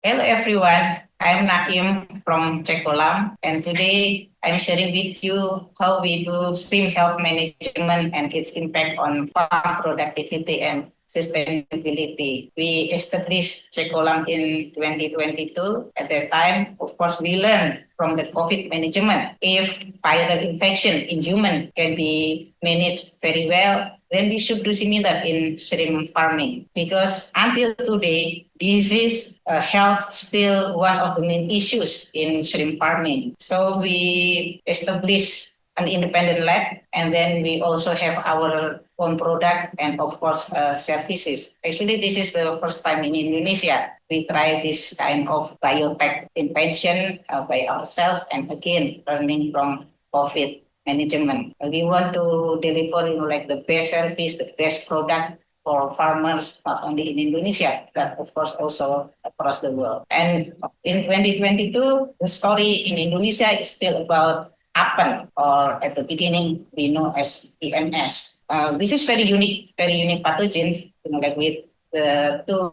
Hello everyone, I'm Naim from Cekolam, and today I'm sharing with you how we do stream health management and its impact on farm productivity and sustainability. We established Cekolam in 2022. At that time, of course, we learned from the COVID management. If viral infection in human can be managed very well, then we should do similar in shrimp farming. Because until today, disease health still one of the main issues in shrimp farming. So we established an independent lab, and then we also have our own product and of course services. Actually, this is the first time in Indonesia we try this kind of biotech invention by ourselves, and again learning from COVID management. We want to deliver, like the best service, the best product for farmers, not only in Indonesia, but of course also across the world. And in 2022, the story in Indonesia is still about Apen, or at the beginning we know as EMS. This is very unique pathogen, like with the two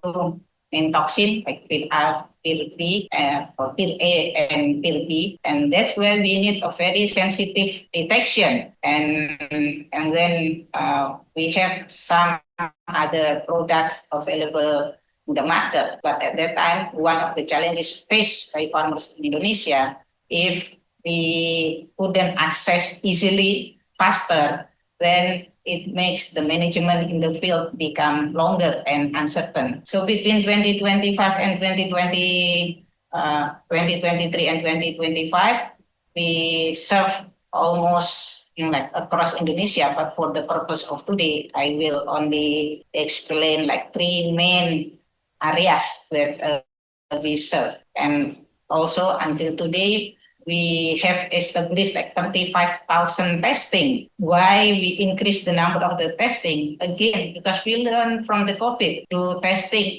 main toxin, like with pill B or pill A and pill B, and that's where we need a very sensitive detection. And then we have some other products available in the market. But at that time, one of the challenges faced by farmers in Indonesia, if we couldn't access easily, faster, then it makes the management in the field become longer and uncertain. So between 2025 and 2023 and 2025, we serve almost like across Indonesia, but for the purpose of today, I will only explain like three main areas that we serve. And also until today, we have established like 35,000 testing. Why we increase the number of the testing? Again, because we learn from the COVID, do testing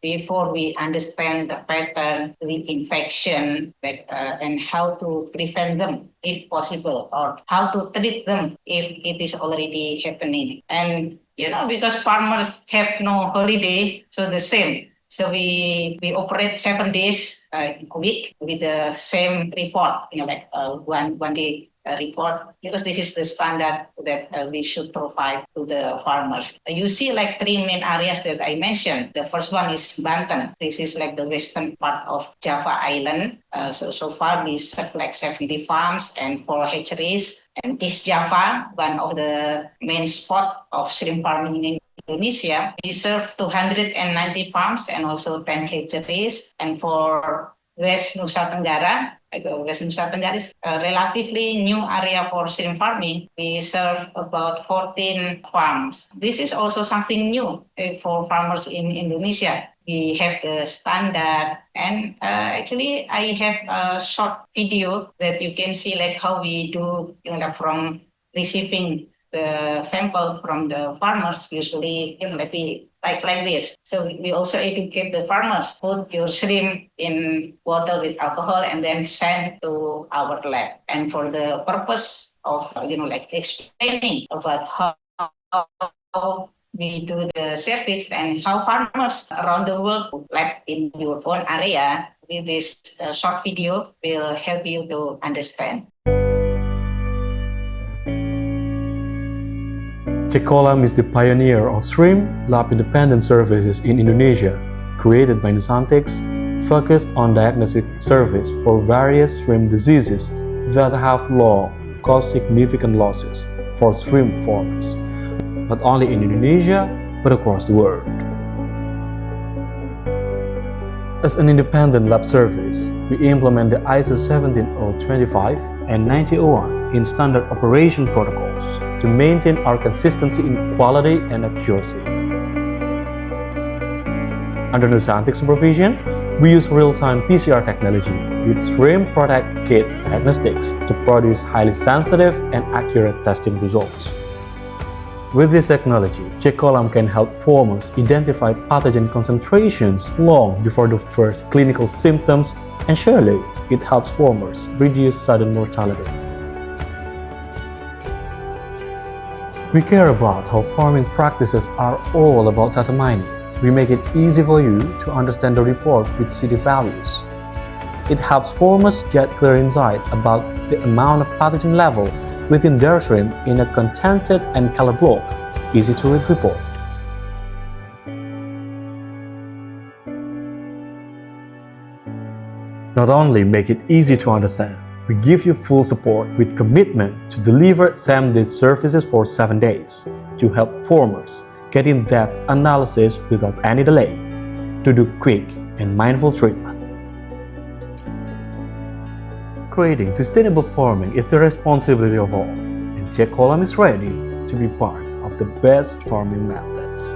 before we understand the pattern, the infection, and how to prevent them if possible, or how to treat them if it is already happening. And because farmers have no holiday, so the same. So we operate 7 days a week with the same report, like one day report, because this is the standard that we should provide to the farmers. You see like three main areas that I mentioned. The first one is Banten. This is like the western part of Java Island. So far we serve like 70 farms and 4 hatcheries. And East Java, one of the main spot of shrimp farming in Indonesia, we serve 290 farms and also 10 hatcheries. And for West Nusa Tenggara, West Nusa Tenggara is a relatively new area for shrimp farming. We serve about 14 farms. This is also something new for farmers in Indonesia. We have the standard, and actually I have a short video that you can see like how we do, from receiving the sample from the farmers. Usually, like we like this. So we also educate the farmers, put your shrimp in water with alcohol and then send to our lab. And for the purpose of, like explaining about how we do the service and how farmers around the world, like in your own area, with this short video will help you to understand. Cekolam is the pioneer of shrimp lab independent services in Indonesia, created by Nusantics, focused on diagnostic service for various shrimp diseases that have long caused significant losses for shrimp farmers, not only in Indonesia, but across the world. As an independent lab service, we implement the ISO 17025 and 9001 in standard operation protocols to maintain our consistency in quality and accuracy. Under Nusantic supervision, we use real-time PCR technology with Shrimp Protect Kit diagnostics to produce highly sensitive and accurate testing results. With this technology, Cekolam can help farmers identify pathogen concentrations long before the first clinical symptoms, and surely it helps farmers reduce sudden mortality. We care about how farming practices are all about data mining, We make it easy for you to understand the report with city values. It helps farmers get clear insight about the amount of pathogen level within their stream in a contented and color block, easy to read report. Not only make it easy to understand, we give you full support with commitment to deliver same-day services for 7 days to help farmers get in-depth analysis without any delay, to do quick and mindful treatment. Creating sustainable farming is the responsibility of all, and Jack Column is ready to be part of the best farming methods.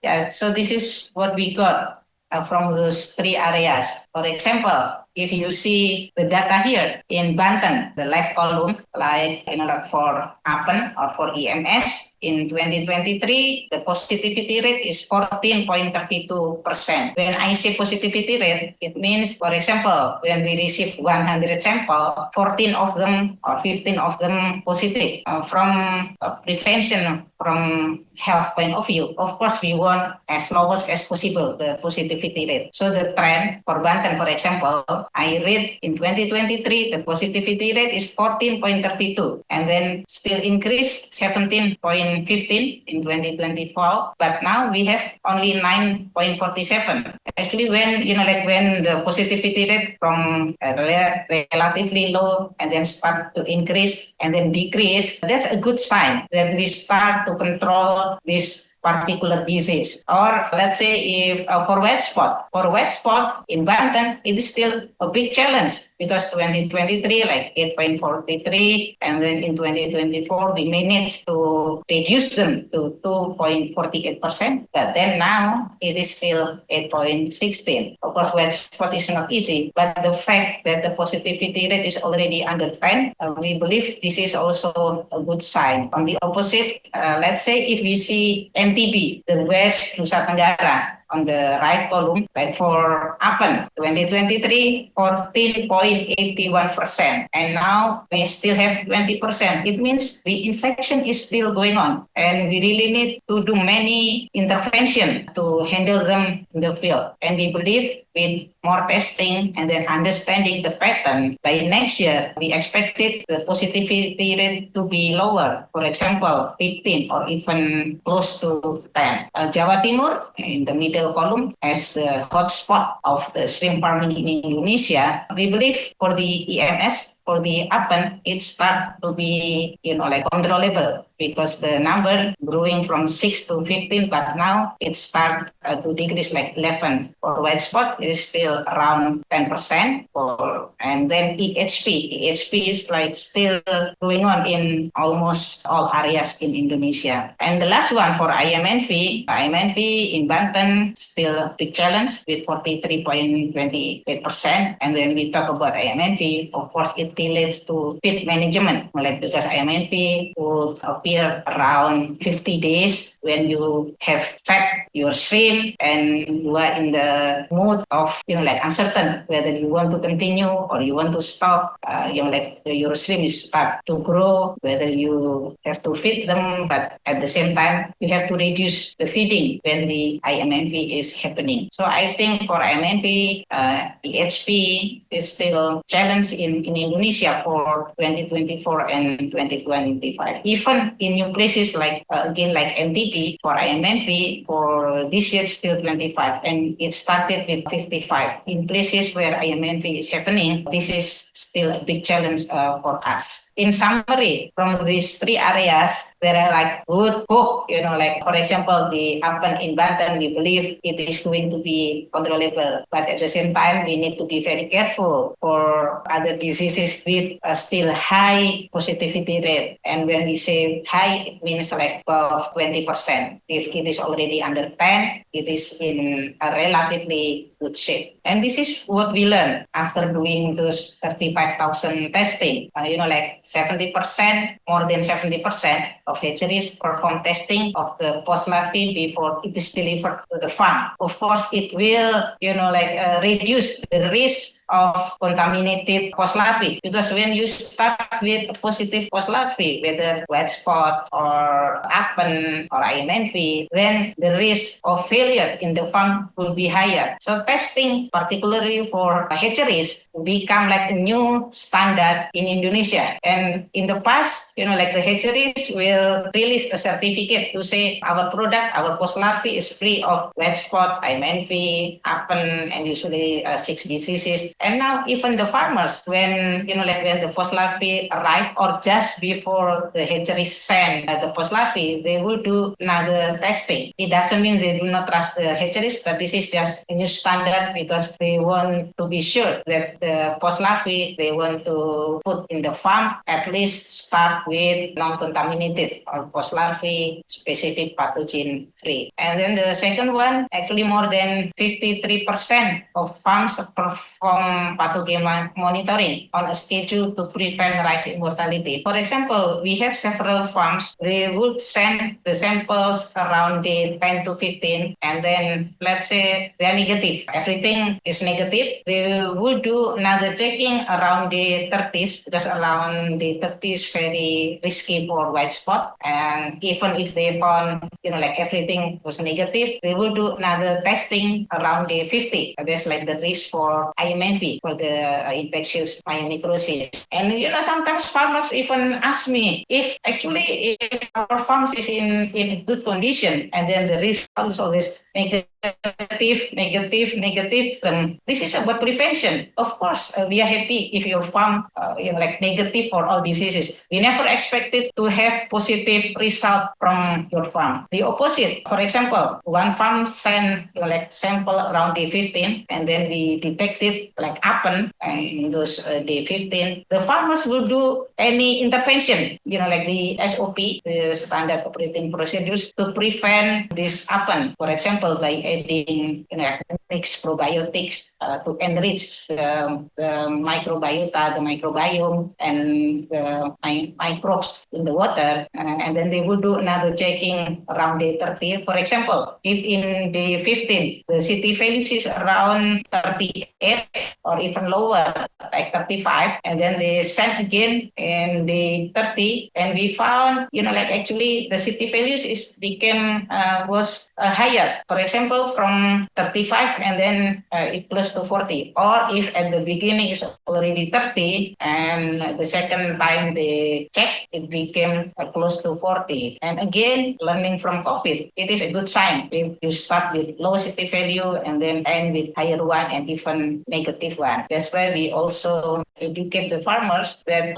Yeah, so this is what we got from those three areas. For example, if you see the data here in Banten, the left column, like for Appen or for EMS, in 2023, the positivity rate is 14.32%. When I say positivity rate, it means, for example, when we receive 100 samples, 14 of them or 15 of them positive. From prevention, from health point of view, of course, we want as lowest as possible the positivity rate. So the trend for Banten, for example, I read in 2023, the positivity rate is 14.32 and then still increased 17.15 in 2024. But now we have only 9.47. Actually, when when the positivity rate from relatively low and then start to increase and then decrease, that's a good sign that we start to control this particular disease. Or let's say if for white spot in Banten, it is still a big challenge because 2023 like 8.43 and then in 2024 we managed to reduce them to 2.48%, but then now it is still 8.16. Of course, white spot is not easy, but the fact that the positivity rate is already under 10, we believe this is also a good sign. On the opposite, let's say if we see NTB, the West Nusa Tenggara, on the right column, like for Appen, 2023, 14.81%. And now we still have 20%. It means the infection is still going on. And we really need to do many intervention to handle them in the field. And we believe with more testing and then understanding the pattern, by next year, we expected the positivity rate to be lower. For example, 15 or even close to 10. Jawa Timur, in the middle column, as the hotspot of the shrimp farming in Indonesia, we believe for the EMS, for the Appen, it start to be, controllable because the number growing from 6 to 15, but now it start to decrease like 11. For white spot, it is still around 10%. And then EHP is like still going on in almost all areas in Indonesia. And the last one for IMNV in Banten, still a big challenge with 43.28%. And when we talk about IMNV, of course, it relates to feed management, like because IMNV would appear around 50 days when you have fed your shrimp and you are in the mood of uncertain whether you want to continue or you want to stop. Your shrimp is start to grow, whether you have to feed them, but at the same time you have to reduce the feeding when the IMNV is happening. So I think for IMNV, EHP is still challenge in Indonesia for 2024 and 2025. Even in new places like NTB, for IMNV, for this year still 25, and it started with 55. In places where IMNV is happening, this is still a big challenge for us. In summary, from these three areas, there are like good hope, for example, the Appen in Banten, we believe it is going to be controllable, but at the same time, we need to be very careful for other diseases with still high positivity rate. And when we say high, it means like above 20%. If it is already under 10, it is in a relatively good shape. And this is what we learned after doing those 35,000 testing. 70%, more than 70% of hatcheries perform testing of the post larvae before it is delivered to the farm. Of course, it will, reduce the risk of contaminated post larvae, because when you start with a positive post larvae, whether white spot or apen or IMNV, then the risk of failure in the farm will be higher. So testing, particularly for hatcheries, become like a new standard in Indonesia. And in the past, the hatcheries will release a certificate to say our product, our post larvae is free of white spot, IMNV, apen, and usually 6 diseases. And now even the farmers, when when the post larvae arrive or just before the hatchery send the post larvae, they will do another testing. It doesn't mean they do not trust the hatcheries, but this is just a new standard because they want to be sure that the post larvae they want to put in the farm at least start with non-contaminated or post larvae specific pathogen free. And then the second one, actually more than 53% of farms perform pathogen monitoring on a schedule to prevent rising mortality. For example, we have several farms, they would send the samples around day 10 to 15, and then let's say they're negative. Everything is negative. They will do another checking around day 30s, because around day 30 is very risky for white spot. And even if they found, everything was negative, they will do another testing around day 50. There's like the risk for IMNV, for the infectious myonecrosis. And sometimes farmers even ask me if our farms is in good condition, and then the risk is always negative. This is about prevention. Of course, we are happy if your farm negative for all diseases. We never expected to have positive result from your farm. The opposite. For example, one farm sent sample around day 15, and then we detected apen in those day 15. The farmers will do any intervention, the SOP, the standard operating procedures, to prevent this apen. For example, by adding mixed probiotics to enrich the microbiota, the microbiome, and the microbes in the water. And then they will do another checking around day 30. For example, if in day 15, the CT values is around 38 or even lower, like 35, and then they sent again in day 30, and we found, actually the CT values was higher. For example, from 35 and then it close to 40. Or if at the beginning it's already 30 and the second time they check, it became close to 40. And again, learning from COVID, it is a good sign if you start with low CT value and then end with higher one and even negative one. That's why we also educate the farmers that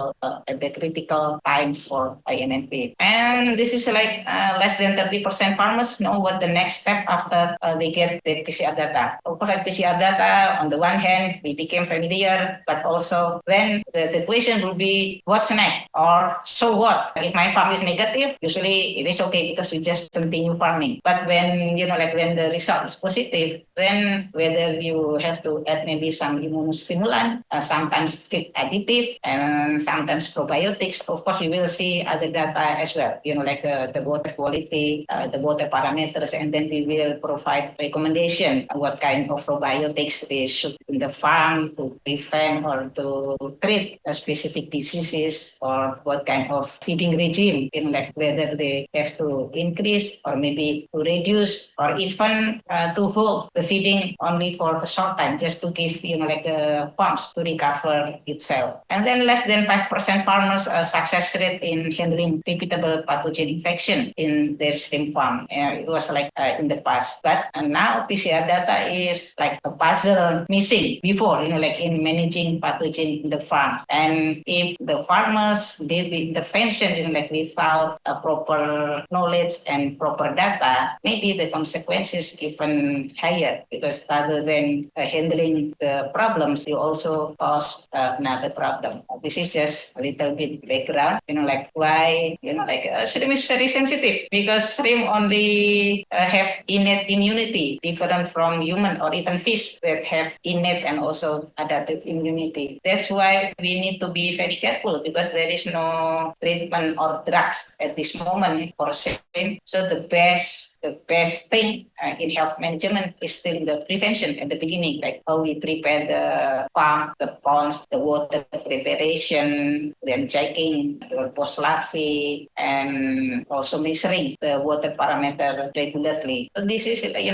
at the critical time for IMNP. And this is less than 30% farmers know what the next step after they get the PCR data. Of course, PCR data, on the one hand, we became familiar, but also then the question will be, what's next? Or so what? If my farm is negative, usually it is okay because we just continue farming. But when, when the result is positive, then whether you have to add maybe some immunostimulant, sometimes feed additive, and sometimes probiotics. Of course, we will see other data as well, the water quality, the water parameters, and then we will provide recommendation what kind of probiotics they should in the farm to prevent or to treat specific diseases, or what kind of feeding regime, whether they have to increase or maybe to reduce, or even to hold the feeding only for a short time, just to give, the farms to recover itself. And then less than 5% farmers success rate in handling repeatable pathogen infection in their shrimp farm. It was in the past. But now PCR data is like a puzzle missing before, in managing pathogen in the farm. And if the farmers did the intervention, without a proper knowledge and proper data, maybe the consequences even higher, because rather than handling the problems, you also cause another problem. This is just a little bit background, why, shrimp is very sensitive, because shrimp only have innate immunity immunity, different from human or even fish that have innate and also adaptive immunity. That's why we need to be very careful because there is no treatment or drugs at this moment for shrimp. So the best thing in health management is still the prevention at the beginning, like how we prepare the farm, the ponds, the water preparation, then checking the post larvae, and also measuring the water parameter regularly. So this is like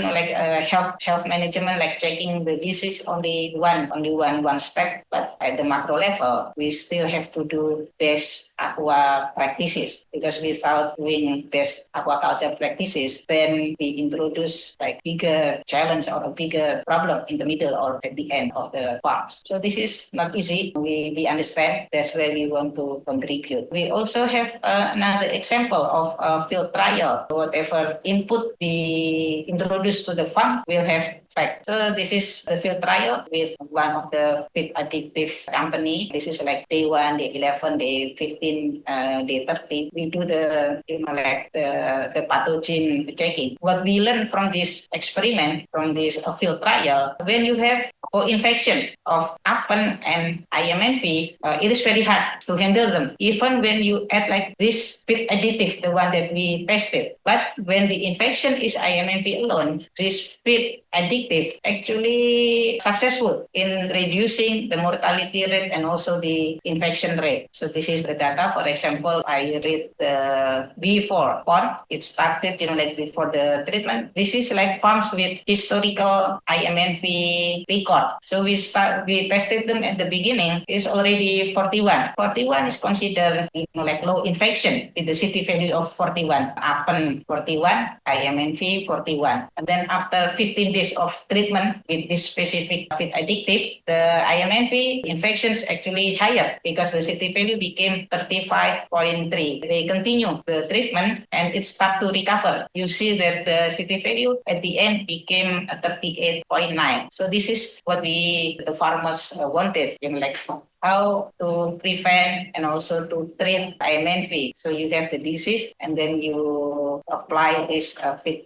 health management, like checking the disease only one step, but at the macro level, we still have to do best aqua practices because without doing best aquaculture practices, then we introduce like bigger challenge or a bigger problem in the middle or at the end of the farms. So this is not easy. We understand. That's where we want to contribute. We also have another example of a field trial. Whatever input we introduce to the farm will have effect. So this is the field trial with one of the feed additive company. This is like day 1, day 11, day 15, day 30. We do the the pathogen checking. What we learned from this experiment, from this field trial, when you have co-infection of Apen and IMNV, it is very hard to handle them. Even when you add like this feed additive, the one that we tested. But when the infection is IMNV alone, this feed additive actually successful in reducing the mortality rate and also the infection rate. So this is the data. For example, I read the before pond. It started, like before the treatment. This is like farms with historical IMNV record. So we tested them at the beginning. It's already 41. 41 is considered like low infection with the CT value of 41. Apen 41, IMNV 41. And then after 15 days of treatment with this specific feed additive, the IMNV infections actually higher because the CT value became 35.3. They continue the treatment and it start to recover. You see that the CT value at the end became 38.9. So this is what the farmers wanted, like how to prevent and also to treat IMNV. So you have the disease and then you apply this feed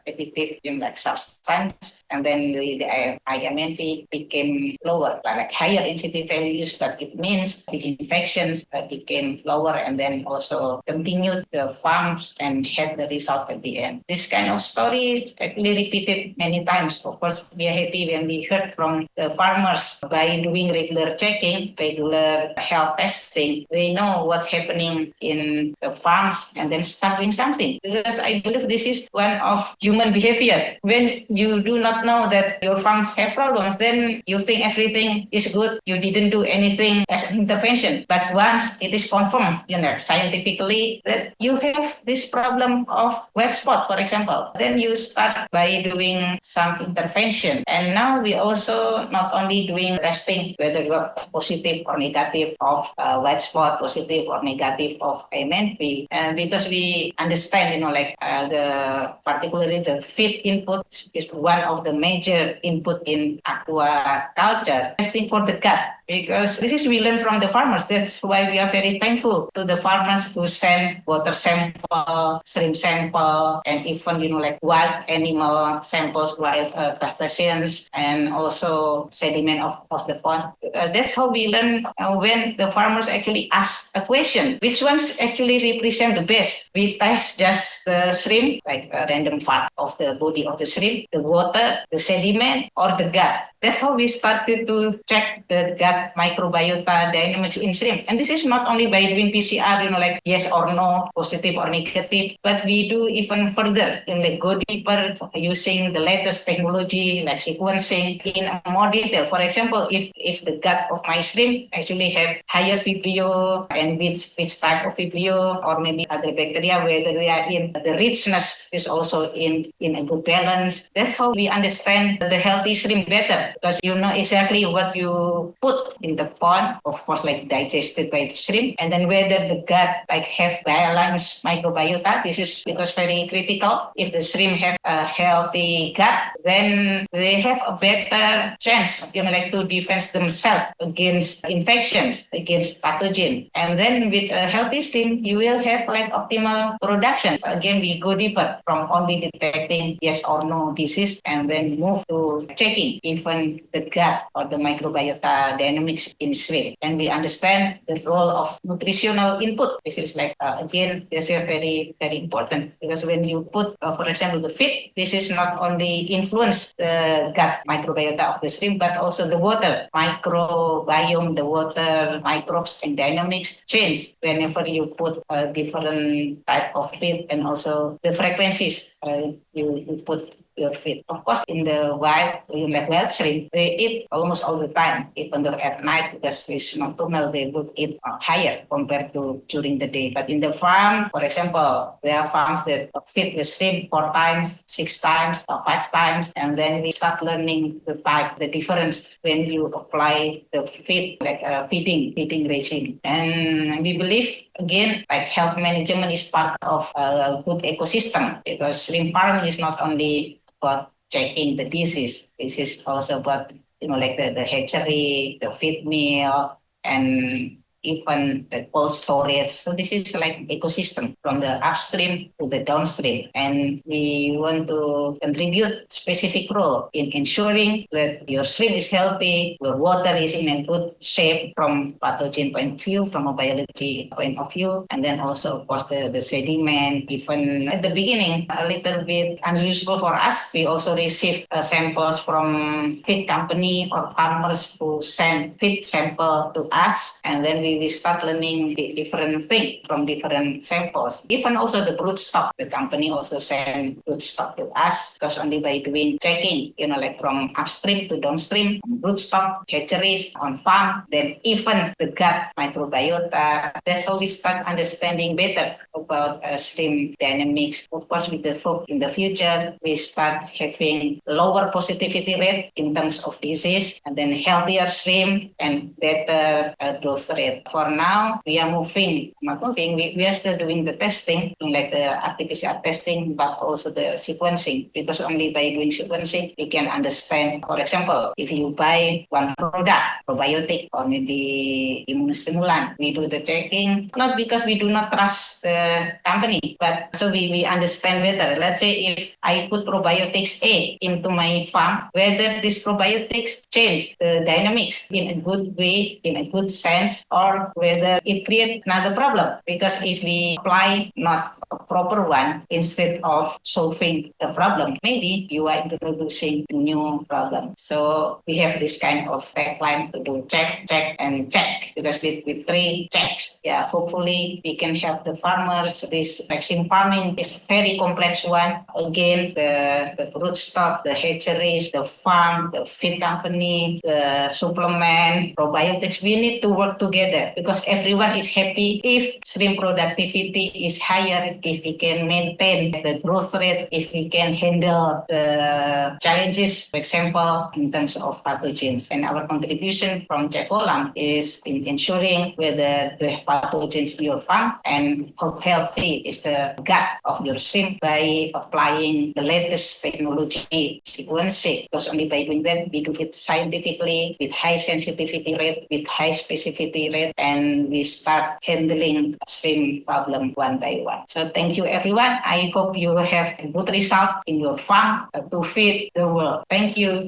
additive like substance, and then the IMNV became lower, like higher in CT values, but it means the infections became lower and then also continued the farms and had the result at the end. This kind of story actually repeated many times. Of course, we are happy when we heard from the farmers by doing regular checking, regular health testing. They know what's happening in the farms and then start doing something. Because I believe this is one of human behavior. When you do not know that your farms have problems, then you think everything is good. You didn't do anything as an intervention. But once it is confirmed, scientifically that you have this problem of wet spot, for example, then you start by doing some intervention. And now we also not only doing testing whether you are positive or negative of white spot, positive or negative of IMNV, and because we understand, particularly the feed input is one of the major input in aquaculture. Testing for the gut, because this is we learn from the farmers. That's why we are very thankful to the farmers who send water sample, shrimp sample, and even wild animal samples, wild crustaceans, and also sediment of the pond. That's how we learn when the farmers actually ask a question, which ones actually represent the best. We test just the shrimp, like a random part of the body of the shrimp, the water, the sediment, or the gut. That's how we started to check the gut microbiota dynamics in shrimp. And this is not only by doing PCR, yes or no, positive or negative, but we do even further, go deeper using the latest technology like sequencing in more detail. For example, if the gut of my shrimp actually have higher Vibrio, and which type of Vibrio, or maybe other bacteria, whether they are in the richness is also in a good balance. That's how we understand the healthy shrimp better, because you know exactly what you put put in the pond, of course, like digested by the shrimp, and then whether the gut like have balanced microbiota. This is because very critical. If the shrimp have a healthy gut, then they have a better chance, like to defend themselves against infections, against pathogen. And then with a healthy shrimp, you will have like optimal production. Again, we go deeper from only detecting yes or no disease, and then move to checking even the gut or the microbiota dynamics in shrimp. And we understand the role of nutritional input. This is like, again, this is very, very important, because when you put, for example, the feed, this is not only influence the gut microbiota of the shrimp, but also the water microbiome, the water microbes and dynamics change whenever you put a different type of feed, and also the frequencies you put your feed. Of course, in the wild, like wild shrimp, they eat almost all the time, even though at night, because it's nocturnal, they would eat higher compared to during the day. But in the farm, for example, there are farms that feed the shrimp 4 times, 6 times, or 5 times, and then we start learning the difference when you apply the feed, like feeding regime. And we believe, again, like health management is part of a good ecosystem, because shrimp farming is not only about checking the disease. This is also about, like the hatchery, the feed meal, and even the cold storage. So this is like ecosystem from the upstream to the downstream. And we want to contribute specific role in ensuring that your shrimp is healthy, your water is in a good shape from pathogen point of view, from a biology point of view, and then also, of course, the sediment. Even at the beginning, a little bit unusual for us, we also receive samples from feed company or farmers who send feed sample to us, and then we start learning different things from different samples. Even also the broodstock, the company also send broodstock to us, because only by doing checking, like from upstream to downstream, broodstock, hatcheries on farm, then even the gut microbiota. That's how we start understanding better about shrimp dynamics. Of course, with the hope in the future, we start having lower positivity rate in terms of disease, and then healthier shrimp and better growth rate. For now, we are not moving, we are still doing the testing, like the RT-PCR testing, but also the sequencing, because only by doing sequencing, we can understand, for example, if you buy one product, probiotic or maybe immunostimulant, we do the checking, not because we do not trust the company, but so we understand better. Let's say if I put probiotics A into my farm, whether this probiotics change the dynamics in a good way, in a good sense, or whether it creates another problem. Because if we apply not a proper one instead of solving the problem, maybe you are introducing a new problem. So we have this kind of tagline to do check, and check, because with 3 checks, hopefully we can help the farmers. This vaccine farming is a very complex one. Again, the broodstock, the hatcheries, the farm, the feed company, the supplement, probiotics, we need to work together, because everyone is happy if shrimp productivity is higher, if we can maintain the growth rate, if we can handle the challenges, for example, in terms of pathogens. And our contribution from Cecolam is in ensuring whether the pathogens in your farm and how healthy is the gut of your shrimp by applying the latest technology sequencing. Because only by doing that, we do it scientifically with high sensitivity rate, with high specificity rate, and we start handling shrimp problem one by one. So thank you, everyone. I hope you have a good result in your farm to feed the world. Thank you.